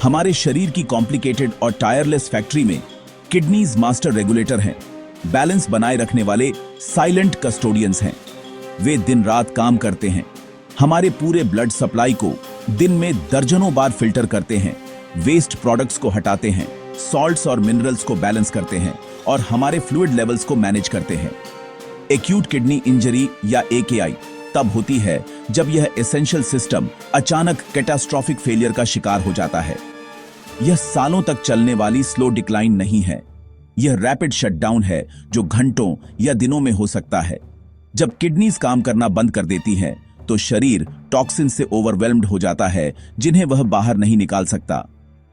हमारे शरीर की कॉम्प्लिकेटेड और टायरलेस फैक्ट्री में किडनीज मास्टर रेगुलेटर हैं, बैलेंस बनाए रखने वाले साइलेंट कस्टोडियंस हैं। वे दिन रात काम करते हैं, हमारे पूरे ब्लड सप्लाई को दिन में दर्जनों बार फिल्टर करते हैं, वेस्ट प्रोडक्ट्स को हटाते हैं, सॉल्ट्स और मिनरल्स को बैलेंस करते हैं और हमारे फ्लूइड लेवल्स को मैनेज करते हैं। एक्यूट किडनी इंजरी या AKI तब होती है जब यह एसेंशियल सिस्टम अचानक कैटास्ट्रोफिक फेलियर का शिकार हो जाता है। यह सालों तक चलने वाली स्लो डिक्लाइन नहीं है, यह रैपिड शटडाउन है जो घंटों या दिनों में हो सकता है। जब किडनीज काम करना बंद कर देती हैं, तो शरीर टॉक्सिन से ओवरवेल्म्ड हो जाता है जिन्हें वह बाहर नहीं निकाल सकता।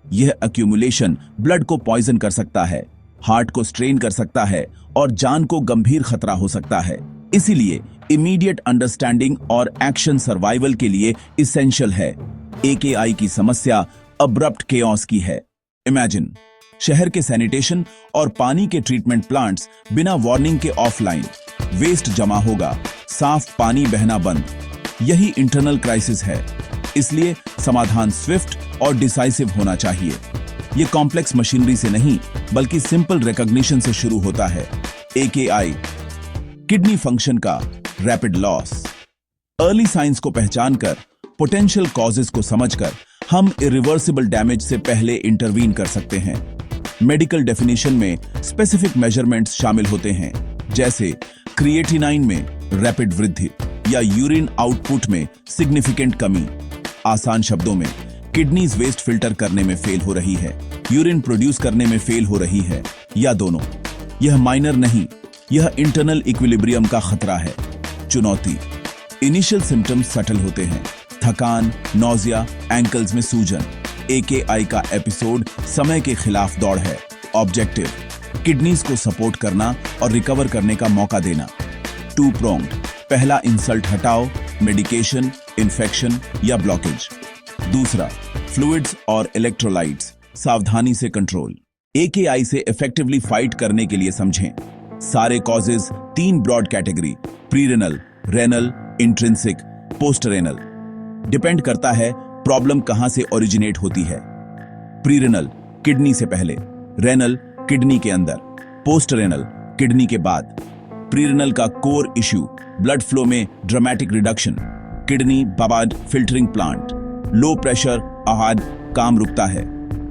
यह एक्यूमुलेशन ब्लड को पॉइजन कर सकता है, हार्ट को स्ट्रेन कर सकता है और जान को गंभीर खतरा हो सकता है। इसीलिए इमीडिएट अंडरस्टैंडिंग और एक्शन सर्वाइवल के लिए इसेंशियल है। AKI की समस्या अब्रप्ट केओस की है। इमेजिन, शहर के सैनिटेशन और पानी के ट्रीटमेंट प्लांट्स बिना वार्निंग के ऑफलाइन, वेस्ट जमा होगा, साफ पानी बहना बंद। यही इंटरनल क्राइसिस है। इसलिए समाधान स्विफ्ट और डिसाइसिव होना चाहिए। यह कॉम्प्लेक्स मशीनरी से नहीं बल्कि सिंपल रिकॉग्निशन से शुरू होता है। AKI, किडनी फंक्शन का रैपिड लॉस। अर्ली साइंस को पहचानकर, पोटेंशियल कॉजेस को समझकर हम इरिवर्सिबल डैमेज से पहले इंटरवीन कर सकते हैं। मेडिकल डेफिनेशन में स्पेसिफिक मेजरमेंट्स शामिल होते हैं, जैसे क्रिएटिनाइन में रैपिड वृद्धि या यूरिन आउटपुट में सिग्निफिकेंट कमी। आसान शब्दों में, किडनीज वेस्ट फिल्टर करने में फेल हो रही है, यूरिन प्रोड्यूस करने में फेल हो रही है, या दोनों। यह माइनर नहीं, यह इंटरनल इक्विलिब्रियम का खतरा है। चुनौती, इनिशियल सिम्टम्स सटल होते हैं, थकान, नोजिया, एंकल्स में सूजन। AKI का एपिसोड समय के खिलाफ दौड़ है। ऑब्जेक्टिव, किडनीज को सपोर्ट करना और रिकवर करने का मौका देना। टू प्रोंग्ड, पहला इंसल्ट हटाओ, मेडिकेशन, इन्फेक्शन या ब्लॉकेज। दूसरा, फ्लूइड्स और इलेक्ट्रोलाइट्स, सावधानी से कंट्रोल। AKI से इफेक्टिवली फाइट करने के लिए समझें। सारे causes 3 broad category, prerenal, renal, intrinsic, postrenal. Depend करता है प्रॉब्लम कहां से ओरिजिनेट होती है। प्रीरेनल, किडनी से पहले, रेनल, किडनी के अंदर, पोस्टरेनल, किडनी के बाद। प्रीरेनल का कोर इश्यू, ब्लड फ्लो में ड्रामेटिक रिडक्शन, किडनी बबाड फिल्टरिंग प्लांट, लो प्रेशर आहार, काम रुकता है।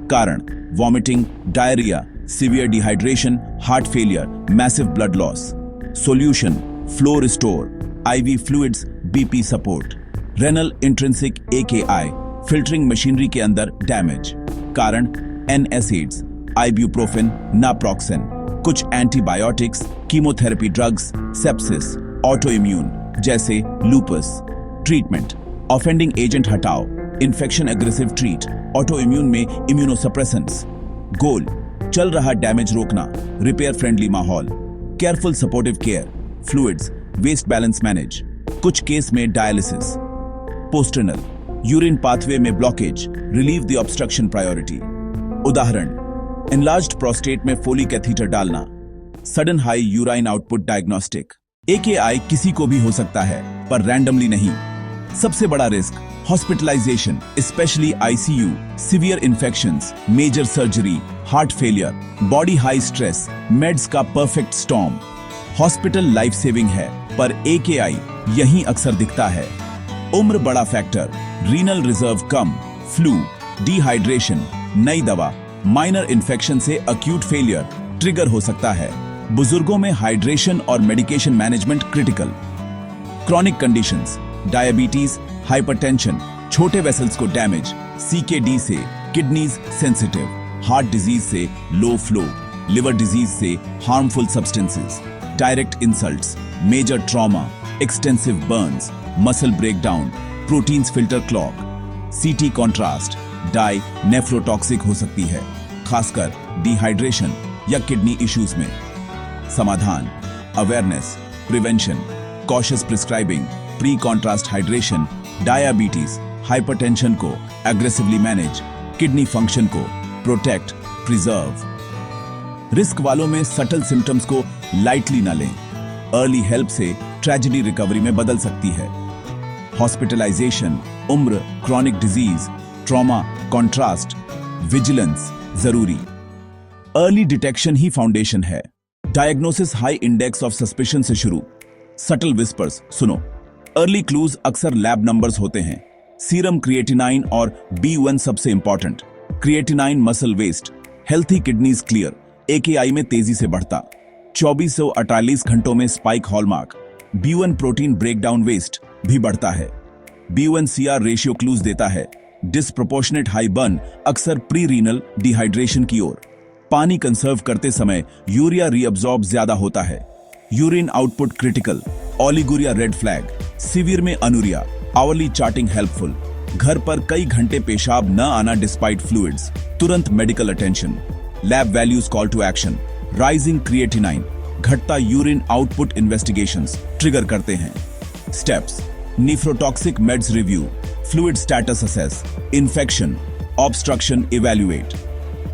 कारण, vomiting, diarrhoea, severe dehydration, heart failure, massive blood loss. Solution, flow restore, IV fluids, BP support. Renal intrinsic AKI, filtering machinery के अंदर damage. कारण, NSAIDs, ibuprofen, naproxen, कुछ antibiotics, chemotherapy drugs, sepsis, autoimmune जैसे lupus. Treatment, offending agent हटाओ, infection aggressive treat, autoimmune में immunosuppressants. गोल, चल रहा damage रोकना, रिपेयर फ्रेंडली माहौल, careful supportive care, fluids, waste balance manage, कुछ केस में डायलिसिस। पोस्टरेनल, यूरिन पाथवे में blockage, relieve the obstruction priority. उदाहरण, एनलार्ज्ड प्रोस्टेट में फोलिक कैथीटर डालना, sudden high urine output diagnostic. AKI किसी को भी हो सकता है, पर रैंडमली नहीं। सबसे बड़ा risk, hospitalisation, specially ICU, severe infections, major surgery, heart failure, body high stress, meds का perfect storm. Hospital life saving है, पर AKI यहीं अक्सर दिखता है। उम्र बड़ा फैक्टर, रीनल रिजर्व कम, फ्लू, डिहाइड्रेशन, नई दवा, माइनर इन्फेक्शन से अक्यूट फेलियर ट्रिगर हो सकता है। बुजुर्गों में हाइड्रेशन और medication management critical. Chronic conditions, diabetes, hypertension, छोटे वेसल्स को डैमेज, CKD से किडनीज सेंसिटिव, हार्ट डिजीज से लो फ्लो, लिवर डिजीज से harmful substances, direct insults, major trauma, extensive burns, muscle breakdown, proteins filter clog. CT contrast, dye nephrotoxic हो सकती है, खासकर dehydration या किडनी इश्यूज में। समाधान, awareness, prevention, cautious prescribing, pre contrast hydration, diabetes, hypertension को aggressively manage, kidney function को protect, preserve. Risk वालों में सटल सिम्टम्स को लाइटली न लें। अर्ली हेल्प से ट्रेजेडी रिकवरी में बदल सकती है। हॉस्पिटलाइजेशन, उम्र, chronic disease, trauma, contrast, vigilance जरूरी। अर्ली डिटेक्शन ही फाउंडेशन है। Diagnosis high index of suspicion से शुरू। सटल विस्पर्स सुनो। अर्ली क्लूज अक्सर लैब नंबर्स होते हैं। सीरम क्रिएटिनाइन और B1 सबसे important. Creatinine muscle waste, healthy kidneys clear, AKI में तेजी से बढ़ता। 2448 घंटों में spike hallmark. B1 protein breakdown waste भी बढ़ता है। B1-CR रेशियो क्लूज देता है। डिस्प्रोपोर्शनेट हाई बर्न अक्सर प्री रीनल डिहाइड्रेशन की ओर। पानी कंसर्व करते समय यूरिया रीअब्सॉर्ब ज्यादा होता है। Urine output critical. Oliguria red flag. Severe में अनुरिया। Hourly charting helpful. घर पर कई घंटे पेशाब न आना डिस्पाइट फ्लूइड्स, तुरंत medical attention. Lab values call to action. Rising creatinine, घटता यूरिन आउटपुट इन्वेस्टिगेशंस ट्रिगर करते हैं। Steps: nephrotoxic meds review, fluid status assess, infection, obstruction evaluate.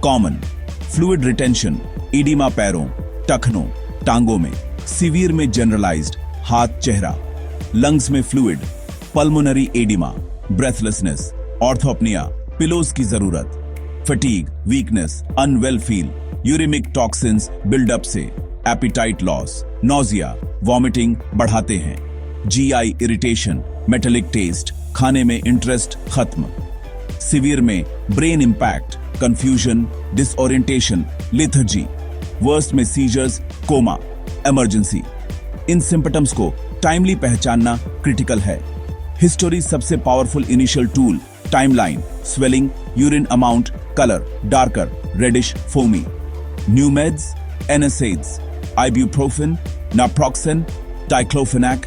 Common: fluid retention, oedema पैरों, टखनों, टांगों में। सीवियर में जनरलाइज्ड, हाथ चेहरा। लंग्स में fluid, pulmonary oedema, breathlessness, orthopnoea, pillows की जरूरत। Fatigue, weakness, unwell feel, uraemic toxins buildup से। एपिटाइट लॉस, नोजिया, वॉमिटिंग बढ़ाते हैं। GI इरिटेशन, मेटेलिक टेस्ट, खाने में इंटरेस्ट खत्म। सीवियर में brain impact, confusion, disorientation, lethargy. Worst में सीजर्स, कोमा, इमरजेंसी। इन सिम्पटम्स को टाइमली पहचानना क्रिटिकल है। हिस्टोरी सबसे powerful initial tool. Timeline, swelling, urine amount, colour, darker, reddish, foamy. New meds, NSAIDs, ibuprofen, naproxen, diclofenac,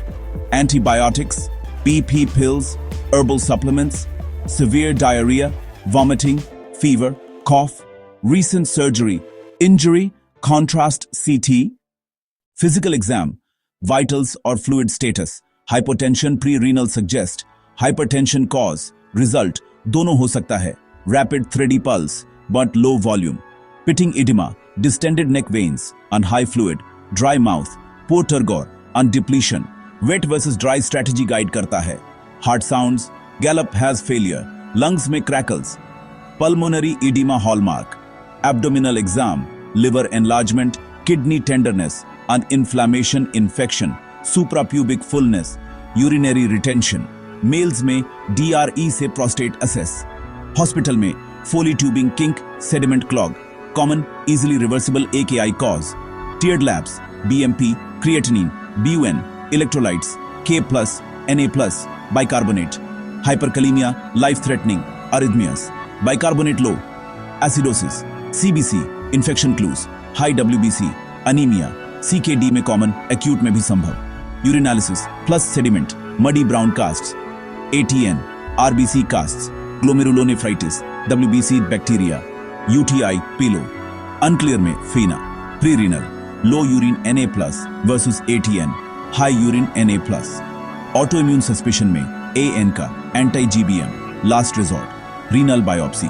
antibiotics, BP pills, herbal supplements, severe diarrhea, vomiting, fever, cough, recent surgery, injury, contrast CT, physical exam, vitals or fluid status, hypotension pre-renal suggest, hypertension cause, result दोनों हो सकता है। Rapid 3D pulse, but low volume, pitting edema, distended neck veins, on high fluid, dry mouth, poor turgor, on depletion, wet versus dry strategy guide करता है। Heart sounds, gallop has failure, lungs में crackles, pulmonary edema hallmark, abdominal exam, liver enlargement, kidney tenderness, on inflammation infection, suprapubic fullness, urinary retention, males में DRE से prostate assess, hospital में Foley tubing kink, sediment clog, common easily reversible AKI cause, tiered labs, BMP, creatinine, BUN, electrolytes, K+, Na+, bicarbonate, hyperkalemia, life-threatening, arrhythmias, bicarbonate low, acidosis, CBC, infection clues, high WBC, anemia, CKD में common, acute में भी संभव, urinalysis plus sediment, muddy brown casts, ATN, RBC casts, glomerulonephritis, WBC bacteria, UTI, pilo, unclear में FeNA, pre-renal, low urine Na+ versus ATN, high urine Na+, autoimmune suspicion में AN का anti-GBM, last resort, renal biopsy,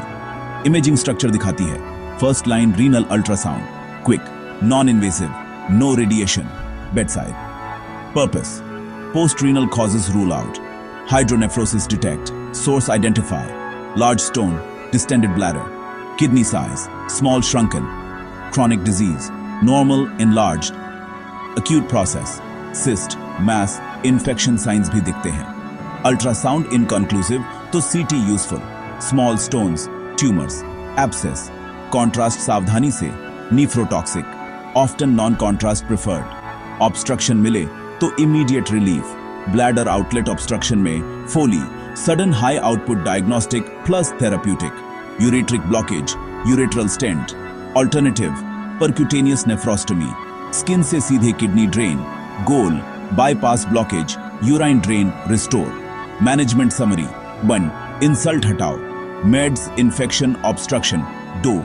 imaging structure दिखाती है, first line renal ultrasound, quick, non-invasive, no radiation, bedside. Purpose: post-renal causes rule out, hydronephrosis detect, source identify, large stone, distended bladder, kidney size, small shrunken, chronic disease, normal enlarged, acute process, cyst, mass, infection signs भी दिखते हैं। Ultrasound inconclusive तो CT useful, small stones, tumors, abscess, contrast सावधानी से, nephrotoxic, often non-contrast preferred, obstruction मिले तो immediate relief, bladder outlet obstruction में Foley, sudden high output diagnostic plus therapeutic, ureteric blockage, ureteral stent, alternative, percutaneous nephrostomy, skin से सीधे kidney drain, goal, bypass blockage, urine drain restore, management summary, 1, insult हटाओ, meds infection obstruction, 2,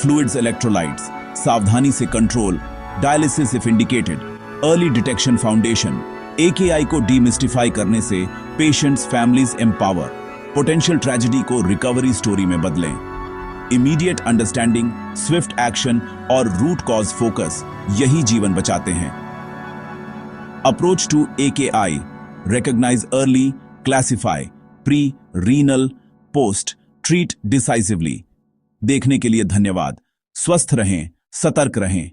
fluids electrolytes, सावधानी से control, dialysis if indicated, early detection foundation, AKI को demystify करने से patients families empower, potential tragedy को recovery story में बदलें। Immediate understanding, swift action और रूट कॉज फोकस यही जीवन बचाते हैं। Approach to AKI: recognize early, classify, pre, renal, post, treat decisively. देखने के लिए धन्यवाद। स्वस्थ रहें, सतर्क रहें।